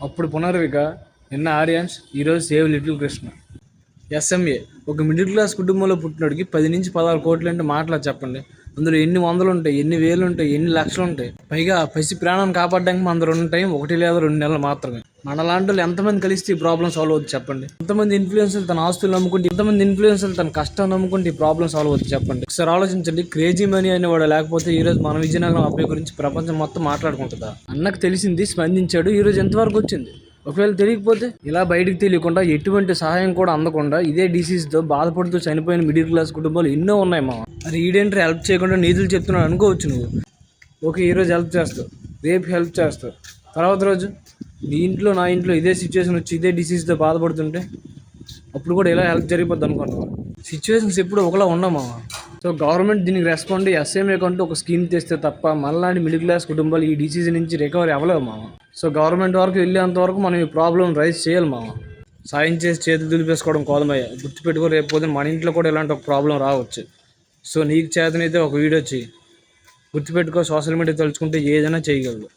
అప్పుడు పునర్విక, నిన్న ఆర్యన్స్, ఈరోజు సేవ్ లిటిల్ కృష్ణ. ఎస్ఎంఏ ఒక మిడిల్ క్లాస్ కుటుంబంలో పుట్టినోడికి 10 నుంచి 16 కోట్లు అంటే మాటలా చెప్పండి. అందులో ఎన్ని వందలు ఉంటాయి, ఎన్ని వేలు ఉంటాయి, ఎన్ని లక్షలు ఉంటాయి. పైగా పసి ప్రాణాన్ని కాపాడడానికి మన దగ్గర ఉన్న టైం 1 లేదా 2 నెలలు మాత్రమే. మనలాంటి వాళ్ళు ఎంతమంది కలిస్తే ఈ ప్రాబ్లం సాల్వ్ అవుతుంది చెప్పండి? ఎంతమంది ఇన్ఫ్లుయెన్సర్లు తన ఆస్తులు నమ్ముకుంటే, ఎంతమంది ఇన్ఫ్లుయెన్సర్లు తన కష్టం నమ్ముకుంటే ఈ ప్రాబ్లం సాల్వ్ అవుతుంది చెప్పండి? ఒకసారి ఆలోచించండి. క్రేజీ మనీ అనేవాడు లేకపోతే ఈ రోజు మన విజయనగరం అబ్బాయి గురించి ప్రపంచం మొత్తం మాట్లాడుకుంటుందా? అన్నకు తెలిసింది, స్పందించాడు, ఈ రోజు ఎంతవరకు వచ్చింది. ఒకవేళ తెలియకపోతే, ఇలా బయటికి తెలియకుండా ఎటువంటి సహాయం కూడా అందకుండా ఇదే డిసీజ్తో బాధపడుతూ చనిపోయిన మిడిల్ క్లాస్ కుటుంబాలు ఎన్నో ఉన్నాయి మామ. మరి ఈడేంటి హెల్ప్ చేయకుండా నీతులు చెప్తున్నాడు అనుకోవచ్చు నువ్వు. ఓకే, ఈరోజు హెల్ప్ చేస్తావు, రేపు హెల్ప్ చేస్తావు, తర్వాత రోజు నీ ఇంట్లో నా ఇంట్లో ఇదే సిచ్యువేషన్ వచ్చి ఇదే డిసీజ్తో బాధపడుతుంటే అప్పుడు కూడా ఇలా హెల్ప్ జరిగిపోద్ది అనుకున్నావు. సిచ్యువేషన్స్ ఎప్పుడు ఒకలా ఉండవు మామ. సో గవర్నమెంట్ దీనికి రెస్పాండ్ ఎస్ఎంఏ కంటూ ఒక స్కీమ్ తెస్తే తప్ప మనలాంటి మిడిల్ క్లాస్ కుటుంబాలు ఈ డిసీజ్ నుంచి రికవరీ అవ్వలేవు మామ. సో గవర్నమెంట్ వరకు వెళ్ళేంత వరకు మనం ఈ ప్రాబ్లం రైజ్ చేయాలి మామ. సాయం చేసి చేతులు దులిపేసుకోవడం కోదమయ్య. గుర్తుపెట్టుకో, రేపు పోతే మన ఇంట్లో కూడా ఇలాంటి ఒక ప్రాబ్లం రావచ్చు. సో నీకు చేతనైతే ఒక వీడియో చెయ్యి. గుర్తుపెట్టుకో, సోషల్ మీడియా తలుచుకుంటే ఏదైనా చేయగలదు.